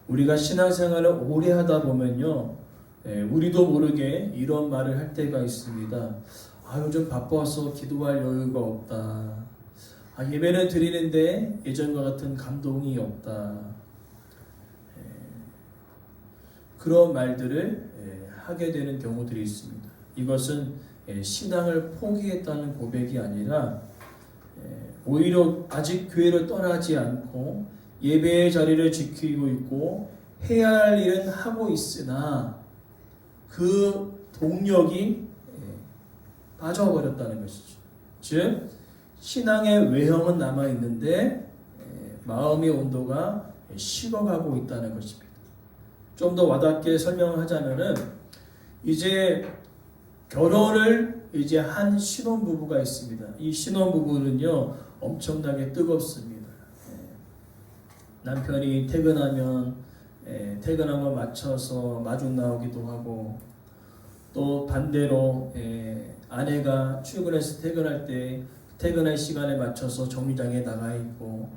우리가 신앙생활을 오래 하다 보면요, 우리도 모르게 이런 말을 할 때가 있습니다. 요즘 바빠서 기도할 여유가 없다. 예배는 드리는데 예전과 같은 감동이 없다. 그런 말들을 하게 되는 경우들이 있습니다. 이것은 신앙을 포기했다는 고백이 아니라 오히려 아직 교회를 떠나지 않고 예배의 자리를 지키고 있고 해야 할 일은 하고 있으나 그 동력이 빠져버렸다는 것이죠. 즉 신앙의 외형은 남아있는데 마음의 온도가 식어가고 있다는 것입니다. 좀 더 와닿게 설명을 하자면은 이제 결혼을 이제 한 신혼부부가 있습니다. 이 신혼부부는요 엄청나게 뜨겁습니다. 남편이 퇴근하면 퇴근하고 맞춰서 마중 나오기도 하고, 또 반대로 아내가 출근해서 퇴근할 때 퇴근할 시간에 맞춰서 정류장에 나가 있고,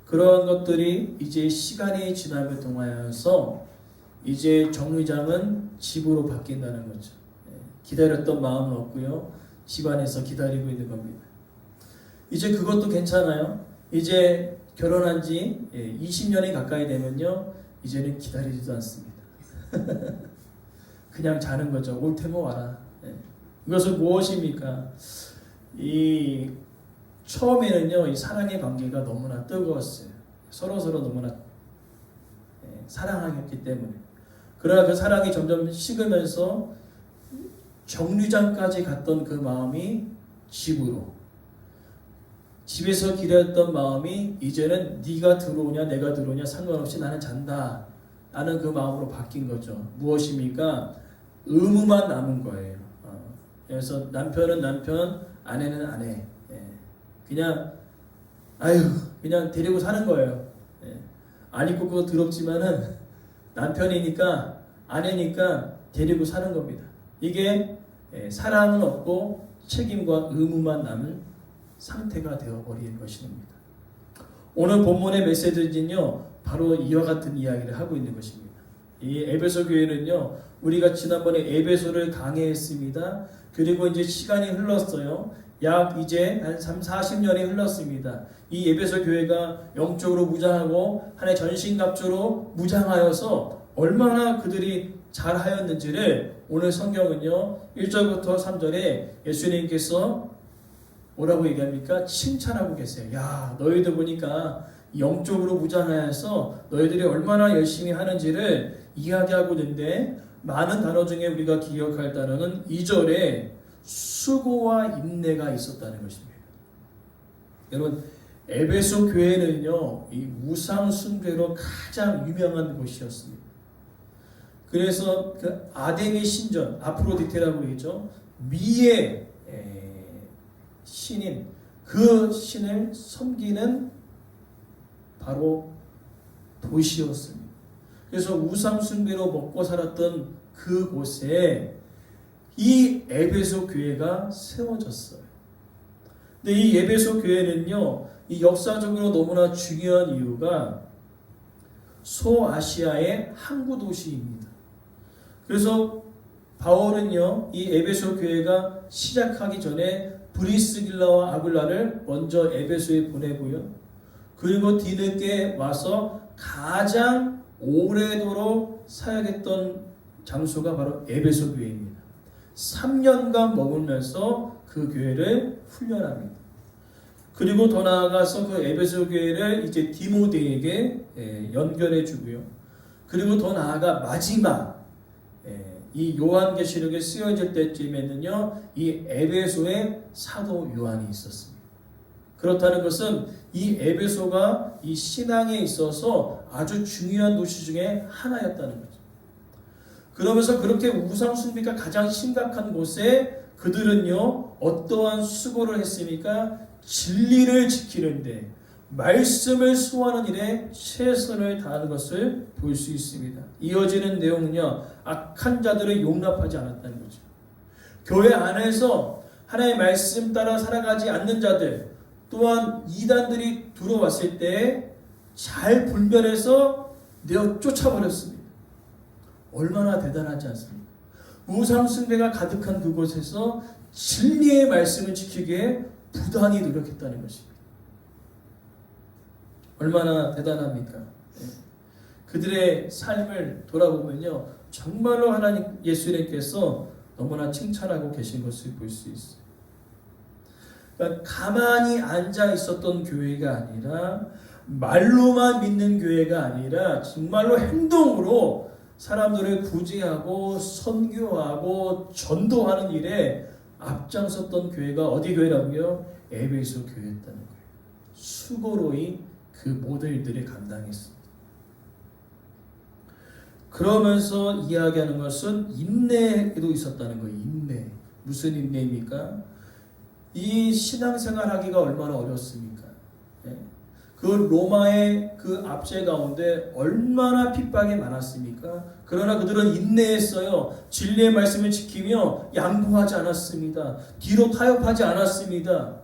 그런 것들이 이제 시간이 지남을 통하여서 이제 정류장은 집으로 바뀐다는 거죠. 기다렸던 마음은 없고요, 집안에서 기다리고 있는 겁니다. 이제 그것도 괜찮아요. 이제 결혼한 지 20년이 가까이 되면요, 이제는 기다리지도 않습니다. 그냥 자는 거죠. 올 테면 와라. 이것은 무엇입니까? 처음에는요, 이 사랑의 관계가 너무나 뜨거웠어요. 서로 너무나 사랑하기 때문에. 그러나 그 사랑이 점점 식으면서 정류장까지 갔던 그 마음이 집에서 기다렸던 마음이 이제는 네가 들어오냐 내가 들어오냐 상관없이 나는 잔다 라는 그 마음으로 바뀐 거죠. 무엇입니까? 의무만 남은 거예요. 그래서 남편은 남편, 아내는 아내. 그냥 그냥 데리고 사는 거예요. 안 입고 그거 더럽지만은 남편이니까 아내니까 데리고 사는 겁니다. 이게 사랑은 없고 책임과 의무만 남은 상태가 되어버리는 것입니다. 오늘 본문의 메시지는요 바로 이와 같은 이야기를 하고 있는 것입니다. 이 에베소 교회는요, 우리가 지난번에 에베소를 강해했습니다. 그리고 이제 시간이 흘렀어요. 약 이제 한 40년이 흘렀습니다. 이 에베소 교회가 영적으로 무장하고 한해 전신갑주로 무장하여서 얼마나 그들이 잘하였는지를 오늘 성경은요 1절부터 3절에 예수님께서 뭐라고 얘기합니까? 칭찬하고 계세요. 야, 너희들 보니까 영적으로 무장하여서 너희들이 얼마나 열심히 하는지를 이야기하고 있는데, 많은 단어 중에 우리가 기억할 단어는 2절에 수고와 인내가 있었다는 것입니다. 여러분, 에베소 교회는요, 이 우상 숭배로 가장 유명한 곳이었습니다. 그래서 그 아데미 신전, 아프로디테라고 그러죠. 미의 신인, 그 신을 섬기는 바로 도시였습니다. 그래서 우상 숭배로 먹고 살았던 그곳에 이 에베소 교회가 세워졌어요. 근데 이 에베소 교회는요, 이 역사적으로 너무나 중요한 이유가 소아시아의 항구 도시입니다. 그래서 바울은요, 이 에베소 교회가 시작하기 전에 브리스길라와 아굴라를 먼저 에베소에 보내고요, 그리고 뒤늦게 와서 가장 오래도록 사역했던 장소가 바로 에베소 교회입니다. 3년간 머물면서 그 교회를 훈련합니다. 그리고 더 나아가서 그 에베소 교회를 이제 디모데에게 연결해 주고요. 그리고 더 나아가 마지막 이 요한계시록에 쓰여질 때쯤에는요, 이 에베소에 사도 요한이 있었습니다. 그렇다는 것은 이 에베소가 이 신앙에 있어서 아주 중요한 도시 중에 하나였다는 거죠. 그러면서 그렇게 우상 숭배가 가장 심각한 곳에 그들은요, 어떠한 수고를 했습니까? 진리를 지키는데, 말씀을 수호하는 일에 최선을 다하는 것을 볼 수 있습니다. 이어지는 내용은요, 악한 자들을 용납하지 않았다는 거죠. 교회 안에서 하나님의 말씀 따라 살아가지 않는 자들, 또한 이단들이 들어왔을 때 잘 분별해서 내어 쫓아버렸습니다. 얼마나 대단하지 않습니까? 우상숭배가 가득한 그곳에서 진리의 말씀을 지키기에 부단히 노력했다는 것입니다. 얼마나 대단합니까? 그들의 삶을 돌아보면요, 정말로 하나님 예수님께서 너무나 칭찬하고 계신 것을 볼 수 있어요. 그러니까 가만히 앉아 있었던 교회가 아니라, 말로만 믿는 교회가 아니라 정말로 행동으로 사람들을 구제하고 선교하고 전도하는 일에 앞장섰던 교회가 어디 교회라고요? 에베소 교회였다는 거예요. 수고로이 그 모든 일들을 감당했습니다. 그러면서 이야기하는 것은 인내도 있었다는 거예요. 인내. 무슨 인내입니까? 이 신앙생활 하기가 얼마나 어렵습니까? 그 로마의 그 압제 가운데 얼마나 핍박이 많았습니까? 그러나 그들은 인내했어요. 진리의 말씀을 지키며 양보하지 않았습니다. 뒤로 타협하지 않았습니다.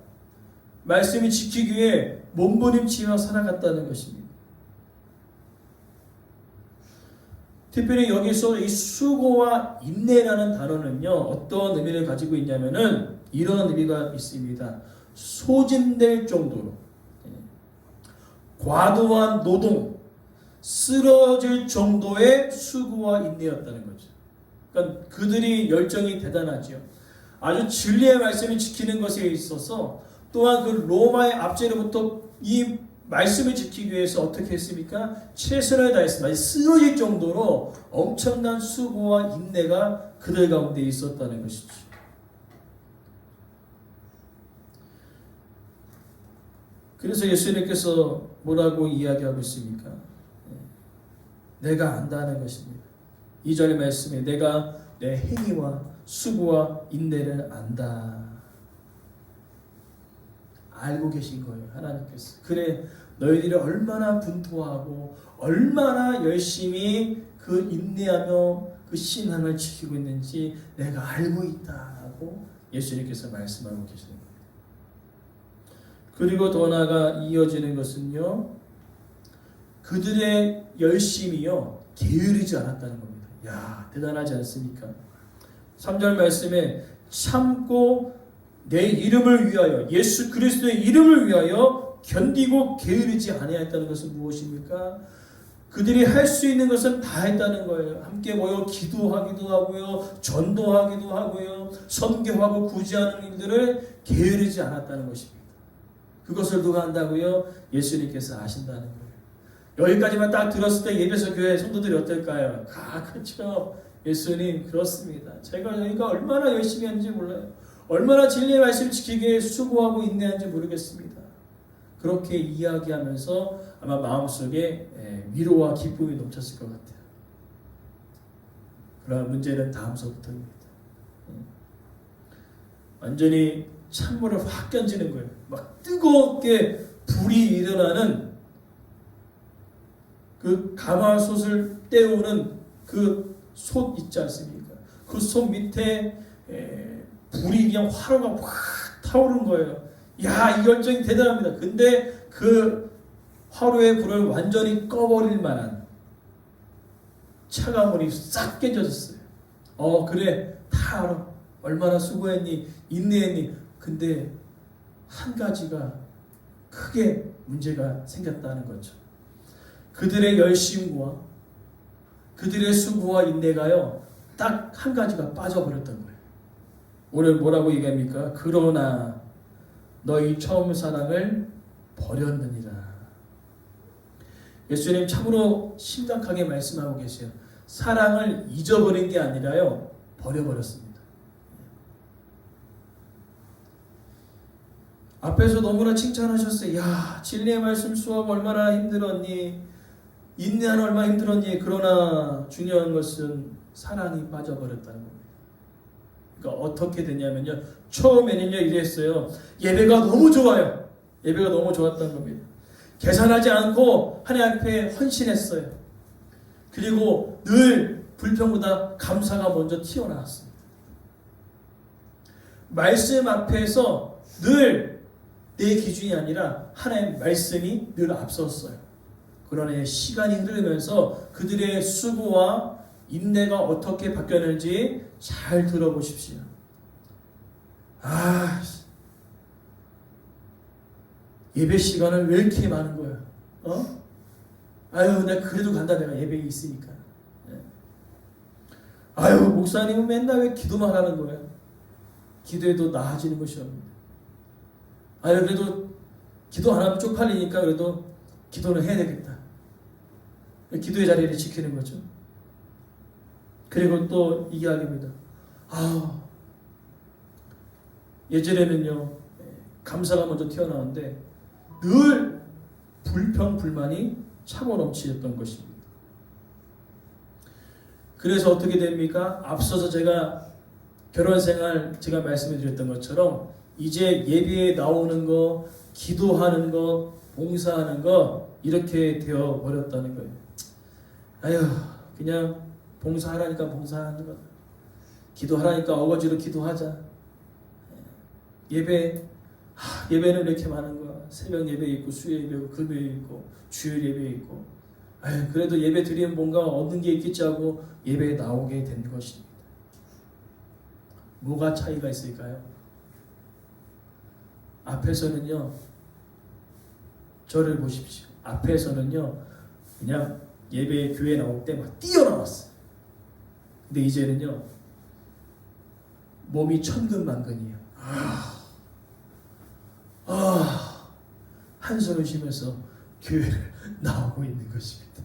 말씀을 지키기 위해 몸부림치며 살아갔다는 것입니다. 특별히 여기서 이 수고와 인내라는 단어는요, 어떤 의미를 가지고 있냐면은 이런 의미가 있습니다. 소진될 정도로 과도한 노동, 쓰러질 정도의 수고와 인내였다는 거죠. 그러니까 그들이 열정이 대단하죠. 아주 진리의 말씀을 지키는 것에 있어서 또한 그 로마의 압제로부터 이 말씀을 지키기 위해서 어떻게 했습니까? 최선을 다했습니다. 쓰러질 정도로 엄청난 수고와 인내가 그들 가운데 있었다는 것이죠. 그래서 예수님께서 뭐라고 이야기하고 있습니까? 내가 안다는 것입니다. 2절의 말씀에 내가 내 행위와 수고와 인내를 안다. 알고 계신 거예요. 하나님께서. 그래, 너희들이 얼마나 분투하고 얼마나 열심히 그 인내하며 그 신앙을 지키고 있는지 내가 알고 있다고 예수님께서 말씀하고 계시는 겁니다. 그리고 더 나아가 이어지는 것은요, 그들의 열심이요 게으르지 않았다는 겁니다. 야, 대단하지 않습니까? 3절 말씀에 참고 내 이름을 위하여, 예수 그리스도의 이름을 위하여 견디고 게으르지 아니하였다는 것은 무엇입니까? 그들이 할 수 있는 것은 다 했다는 거예요. 함께 모여 기도하기도 하고요, 전도하기도 하고요, 선교하고 구제하는 일들을 게으르지 않았다는 것입니다. 그것을 누가 한다고요? 예수님께서 아신다는 거예요. 여기까지만 딱 들었을 때 예배소 교회 성도들이 어떨까요? 그렇죠. 예수님, 그렇습니다. 제가 여기가 얼마나 열심히 하는지 몰라요. 얼마나 진리의 말씀 지키기에 수고하고 인내하는지 모르겠습니다. 그렇게 이야기하면서 아마 마음속에 위로와 기쁨이 넘쳤을 것 같아요. 그러나 문제는 다음서부터입니다. 완전히 찬물을 확 견지는 거예요. 막 뜨겁게 불이 일어나는 그 가마솥을 떼우는 그 솥 있지 않습니까? 그 솥 밑에 불이 그냥 화로가 확 타오르는 거예요. 야, 이 열정이 대단합니다. 근데 그 화로의 불을 완전히 꺼버릴 만한 차가운 물이 싹 깨져졌어요. 그래, 다 알아. 얼마나 수고했니, 인내했니. 근데 한 가지가 크게 문제가 생겼다는 거죠. 그들의 열심과 그들의 수고와 인내가요, 딱 한 가지가 빠져버렸던 거예요. 오늘 뭐라고 얘기합니까? 그러나 너희 처음 사랑을 버렸느니라. 예수님 참으로 심각하게 말씀하고 계세요. 사랑을 잊어버린 게 아니라요, 버려버렸습니다. 앞에서 너무나 칭찬하셨어요. 야, 진리의 말씀 수업 얼마나 힘들었니? 인내하는 얼마나 힘들었니? 그러나 중요한 것은 사랑이 빠져버렸다는 겁니다. 그러니까 어떻게 됐냐면요, 처음에는요 이랬어요. 예배가 너무 좋아요. 예배가 너무 좋았던 겁니다. 계산하지 않고 하나님 앞에 헌신했어요. 그리고 늘 불평보다 감사가 먼저 튀어나왔습니다. 말씀 앞에서 늘 내 기준이 아니라 하나님의 말씀이 늘 앞섰어요. 그러나 시간이 흐르면서 그들의 수고와 인내가 어떻게 바뀌었는지 잘 들어보십시오. 예배 시간은 왜 이렇게 많은 거야? 아유, 내가 그래도 간다. 내가 예배에 있으니까. 아유, 목사님은 맨날 왜 기도만 하는 거야? 기도해도 나아지는 것이 없는데. 아유, 그래도 기도 안 하면 쪽팔리니까 그래도 기도는 해야 되겠다. 기도의 자리를 지키는 거죠. 그리고 또 이 이야기입니다. 예전에는요, 감사가 먼저 튀어나오는데 늘 불평불만이 차고 넘치셨던 것입니다. 그래서 어떻게 됩니까? 앞서서 제가 결혼생활 제가 말씀해 드렸던 것처럼 이제 예배에 나오는 거, 기도하는 거, 봉사하는 거 이렇게 되어 버렸다는 거예요. 아유, 그냥 봉사하라니까 봉사하는 거, 기도하라니까 어거지로 기도하자. 예배는 왜 이렇게 많은 거야? 새벽 예배 있고 수요 예배 있고 금요일 있고 주일 예배 있고. 아유, 그래도 예배 드리면 뭔가 얻는 게 있겠지 하고 예배에 나오게 된 것입니다. 뭐가 차이가 있을까요? 앞에서는요, 저를 보십시오. 앞에서는요, 그냥 예배 교회 나올 때 막 뛰어나왔어요. 근데 이제는요, 몸이 천근만근이에요. 한숨을 쉬면서 교회를 나오고 있는 것입니다.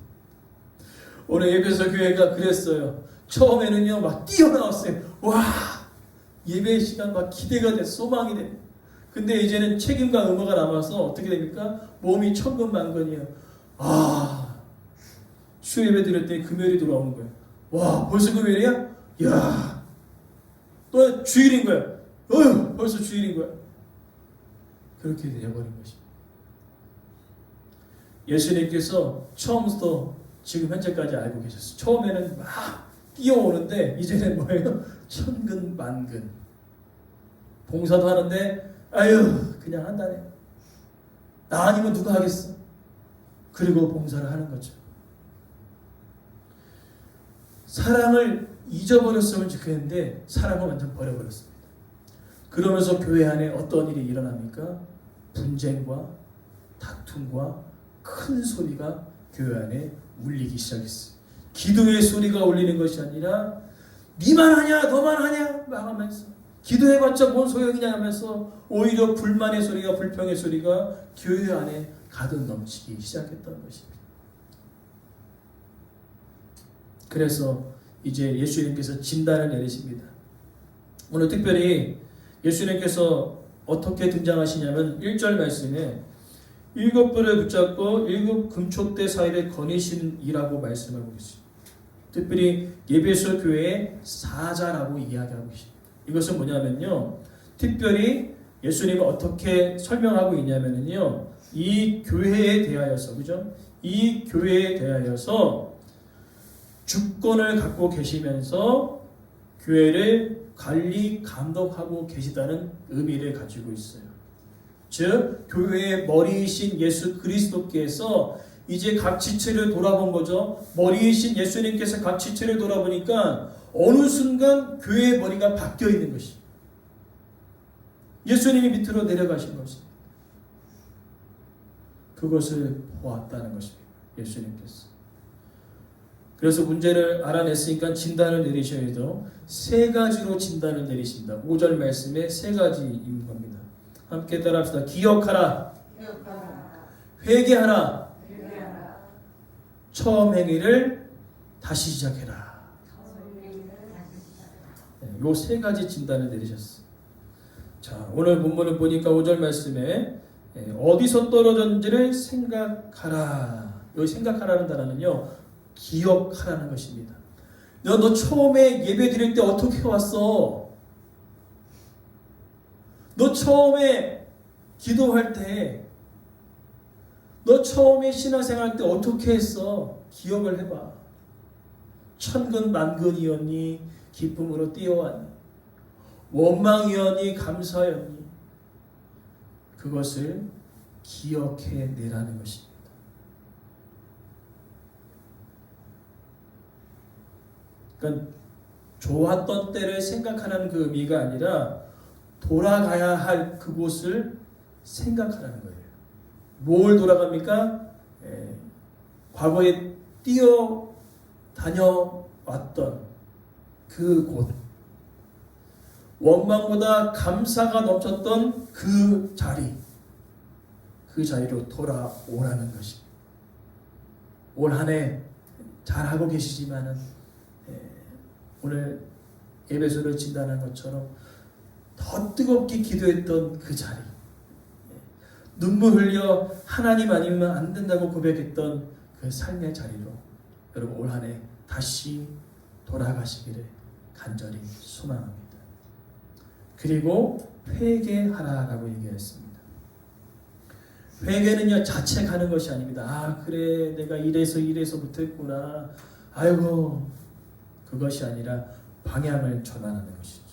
오늘 예배소 교회가 그랬어요. 처음에는요, 막 뛰어나왔어요. 와, 예배 시간 막 기대가 돼, 소망이 돼. 근데 이제는 책임과 의무가 남아서 어떻게 됩니까? 몸이 천근만근이에요. 수요 예배 드릴 때 금요일이 돌아오는 거예요. 와, 벌써 금요일이야? 야, 또 주일인 거야. 벌써 주일인 거야. 그렇게 되어버린 것입니다. 예수님께서 처음부터 지금 현재까지 알고 계셨어요. 처음에는 막 뛰어오는데 이제는 뭐예요? 천근만근. 봉사도 하는데 아유, 그냥 한다네. 나 아니면 누가 하겠어? 그리고 봉사를 하는 거죠. 사랑을 잊어버렸으면 좋겠는데 사랑을 완전 버려버렸습니다. 그러면서 교회 안에 어떤 일이 일어납니까? 분쟁과 다툼과 큰 소리가 교회 안에 울리기 시작했어요. 기도의 소리가 울리는 것이 아니라 니만 하냐 너만 하냐 막 하면서 기도해봤자 뭔 소용이냐 하면서 오히려 불만의 소리가, 불평의 소리가 교회 안에 가득 넘치기 시작했던 것입니다. 그래서 이제 예수님께서 진단을 내리십니다. 오늘 특별히 예수님께서 어떻게 등장하시냐면 1절 말씀에 7불을 붙잡고 7 금촉대 사이를 거니신이라고 말씀하고 있습니다. 특별히 예배소 교회의 사자라고 이야기하고 있습니다. 이것은 뭐냐면요, 특별히 예수님은 어떻게 설명하고 있냐면요, 이 교회에 대하여서, 그죠? 이 교회에 대하여서 주권을 갖고 계시면서 교회를 관리, 감독하고 계시다는 의미를 가지고 있어요. 즉, 교회의 머리이신 예수 그리스도께서 이제 각 지체를 돌아본 거죠. 머리이신 예수님께서 각 지체를 돌아보니까 어느 순간 교회의 머리가 바뀌어 있는 것입니다. 예수님이 밑으로 내려가신 것입니다. 그것을 보았다는 것입니다. 예수님께서. 그래서 문제를 알아냈으니까 진단을 내리셔야죠. 세 가지로 진단을 내리십니다. 5절 말씀에 세 가지인 겁니다. 함께 따라합시다. 기억하라. 회개하라. 처음 행위를 다시 시작해라. 요 세 가지 진단을 내리셨어요. 자, 오늘 본문을 보니까 5절 말씀에 어디서 떨어졌는지를 생각하라. 여기 생각하라는 단어는요, 기억하라는 것입니다. 너 처음에 예배 드릴 때 어떻게 왔어? 너 처음에 기도할 때, 너 처음에 신앙생활 때 어떻게 했어? 기억을 해봐. 천근만근이었니? 기쁨으로 뛰어왔니? 원망이었니? 감사였니? 그것을 기억해내라는 것입니다. 그러니까 좋았던 때를 생각하는 그 의미가 아니라 돌아가야 할 그곳을 생각하라는 거예요. 뭘 돌아갑니까? 과거에 다녀왔던 그곳, 원망보다 감사가 넘쳤던 그 자리로 돌아오라는 것입니다. 올 한 해 잘하고 계시지만은 오늘 예배소를 진단한 것처럼 더 뜨겁게 기도했던 그 자리, 눈물 흘려 하나님 아니면 안 된다고 고백했던 그 삶의 자리로 여러분 올 한 해 다시 돌아가시기를 간절히 소망합니다. 그리고 회개하라라고 얘기했습니다. 회개는요 자책하는 것이 아닙니다. 아 그래 내가 이래서 못했구나. 아이고 그것이 아니라 방향을 전환하는 것이죠.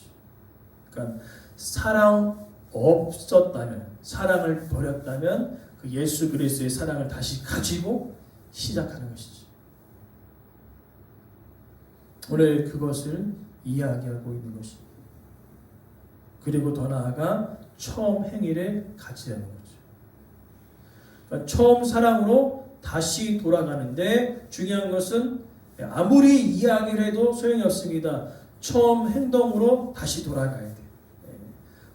그러니까 사랑 없었다면, 사랑을 버렸다면 그 예수 그리스도의 사랑을 다시 가지고 시작하는 것이죠. 오늘 그것을 이야기하고 있는 것입니다. 그리고 더 나아가 처음 행위를 가지라는 거죠. 그러니까 처음 사랑으로 다시 돌아가는데 중요한 것은 아무리 이야기를 해도 소용이 없습니다. 처음 행동으로 다시 돌아가야 돼요.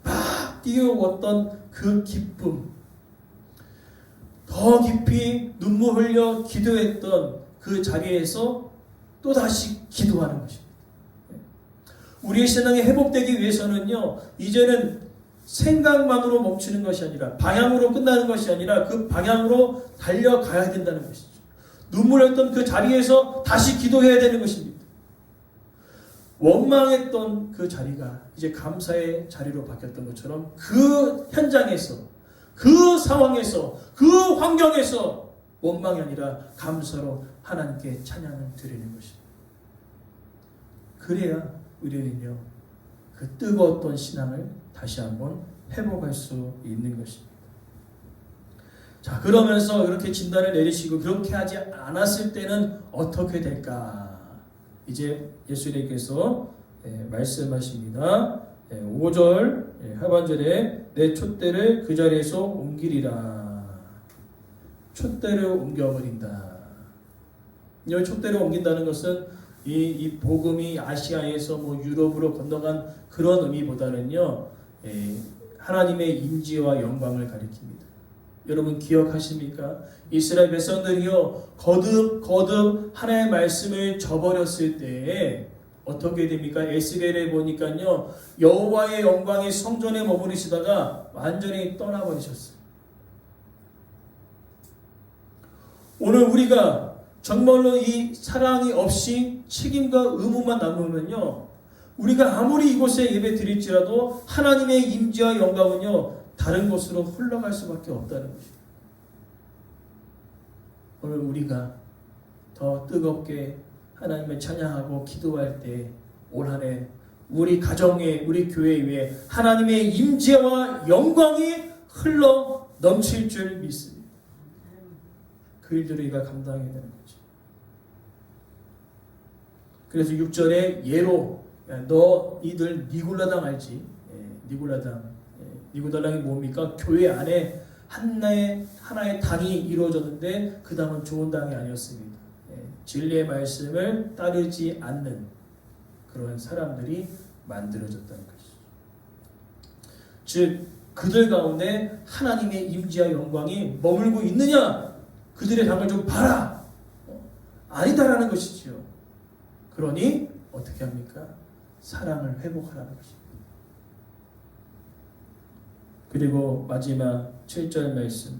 막 뛰어왔던 그 기쁨, 더 깊이 눈물 흘려 기도했던 그 자리에서 또 다시 기도하는 것입니다. 우리의 신앙이 회복되기 위해서는요, 이제는 생각만으로 멈추는 것이 아니라 방향으로 끝나는 것이 아니라 그 방향으로 달려가야 된다는 것이죠. 눈물 흘렸던 그 자리에서 다시 기도해야 되는 것입니다. 원망했던 그 자리가 이제 감사의 자리로 바뀌었던 것처럼 그 현장에서, 그 상황에서, 그 환경에서 원망이 아니라 감사로 하나님께 찬양을 드리는 것입니다. 그래야 우리는요, 그 뜨거웠던 신앙을 다시 한번 회복할 수 있는 것입니다. 자, 그러면서 이렇게 진단을 내리시고 그렇게 하지 않았을 때는 어떻게 될까? 이제 예수님께서 말씀하십니다. 5절 하반절에 내 촛대를 그 자리에서 옮기리라. 촛대를 옮겨버린다. 이 촛대를 옮긴다는 것은 이 복음이 아시아에서 유럽으로 건너간 그런 의미보다는요, 하나님의 임재와 영광을 가리킵니다. 여러분 기억하십니까? 이스라엘 백성들이요 거듭 하나님의 말씀을 저버렸을 때에 어떻게 됩니까? 에스겔에 보니까요 여호와의 영광이 성전에 머무르시다가 완전히 떠나버리셨어요. 오늘 우리가 정말로 이 사랑이 없이 책임과 의무만 남으면요, 우리가 아무리 이곳에 예배 드릴지라도 하나님의 임재와 영광은요 다른 곳으로 흘러갈 수밖에 없다는 것입니다. 오늘 우리가 더 뜨겁게 하나님을 찬양하고 기도할 때 올 한 해 우리 가정에, 우리 교회 위에 하나님의 임재와 영광이 흘러 넘칠 줄 믿습니다. 그 일들을 우리가 감당해야 되는 거죠. 그래서 6절에 예로 너희들 니굴라당 알지? 니굴라당. 니굴라당이 뭡니까? 교회 안에 하나의 당이 이루어졌는데 그 당은 좋은 당이 아니었습니다. 진리의 말씀을 따르지 않는 그런 사람들이 만들어졌다는 것이죠. 즉 그들 가운데 하나님의 임재와 영광이 머물고 있느냐? 그들의 당을 좀 봐라. 아니다라는 것이죠. 그러니 어떻게 합니까? 사랑을 회복하라는 것입니다. 그리고 마지막 7절 말씀,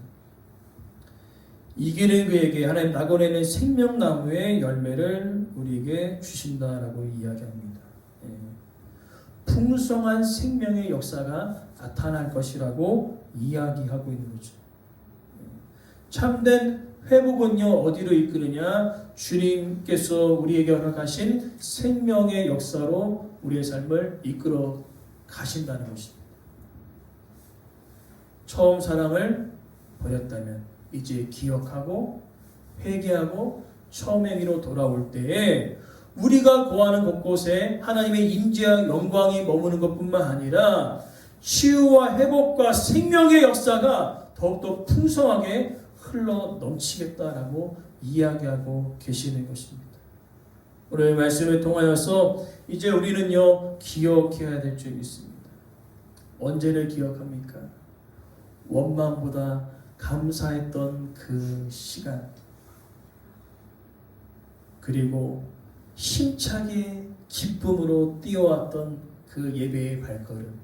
이기는 그에게 하나님 낙원에는 생명나무의 열매를 우리에게 주신다라고 이야기합니다. 풍성한 생명의 역사가 나타날 것이라고 이야기하고 있는 거죠. 참된 회복은요 어디로 이끄느냐? 주님께서 우리에게 허락하신 생명의 역사로 우리의 삶을 이끌어 가신다는 것입니다. 처음 사랑을 버렸다면 이제 기억하고 회개하고 처음 행위로 돌아올 때에 우리가 거하는 곳곳에 하나님의 임재와 영광이 머무는 것뿐만 아니라 치유와 회복과 생명의 역사가 더욱더 풍성하게 흘러 넘치겠다라고 이야기하고 계시는 것입니다. 오늘 말씀을 통하여서 이제 우리는요 기억해야 될 점이 있습니다. 언제를 기억합니까? 원망보다 감사했던 그 시간, 그리고 힘차게 기쁨으로 뛰어왔던 그 예배의 발걸음,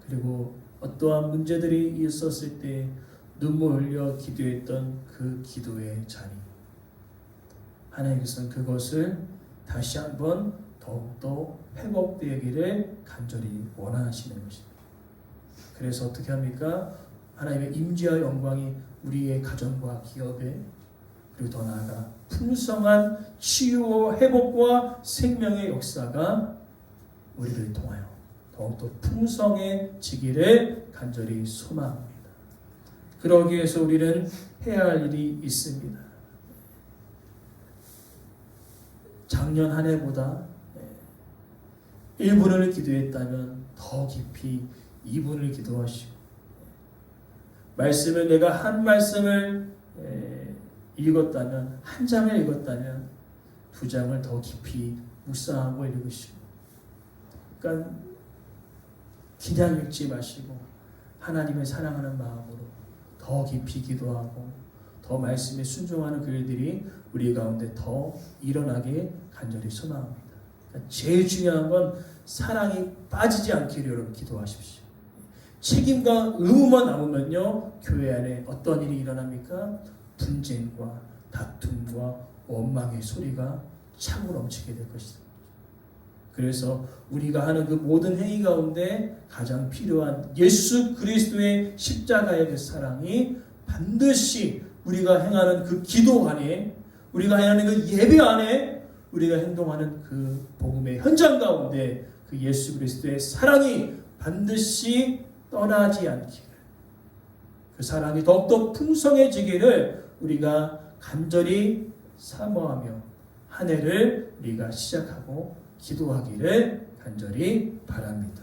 그리고 어떠한 문제들이 있었을 때 눈물 흘려 기도했던 그 기도의 자리, 하나님께서는 그것을 다시 한번 더욱더 회복되기를 간절히 원하시는 것입니다. 그래서 어떻게 합니까? 하나님의 임재와 영광이 우리의 가정과 기업에, 그리고 더 나아가 풍성한 치유와 회복과 생명의 역사가 우리를 통하여 더욱더 풍성해지기를 간절히 소망합니다. 그러기 위해서 우리는 해야 할 일이 있습니다. 작년 한 해보다 1분을 기도했다면 더 깊이 2분을 기도하시고, 말씀을 내가 한 말씀을 읽었다면, 한 장을 읽었다면 2장을 더 깊이 묵상하고 읽으시고, 그러니까 그냥 읽지 마시고 하나님을 사랑하는 마음으로 더 깊이 기도하고 더 말씀에 순종하는 그 일들이 우리 가운데 더 일어나게 간절히 소망합니다. 그러니까 제일 중요한 건 사랑이 빠지지 않기를 여러분 기도하십시오. 책임과 의무만 남으면요 교회 안에 어떤 일이 일어납니까? 분쟁과 다툼과 원망의 소리가 차고 넘치게 될 것이다. 그래서 우리가 하는 그 모든 행위 가운데 가장 필요한 예수 그리스도의 십자가의 그 사랑이 반드시 우리가 행하는 그 기도 안에, 우리가 행하는 그 예배 안에, 우리가 행동하는 그 복음의 현장 가운데 그 예수 그리스도의 사랑이 반드시 떠나지 않기를, 그 사랑이 더욱더 풍성해지기를 우리가 간절히 사모하며 한 해를 우리가 시작하고 기도하기를 간절히 바랍니다.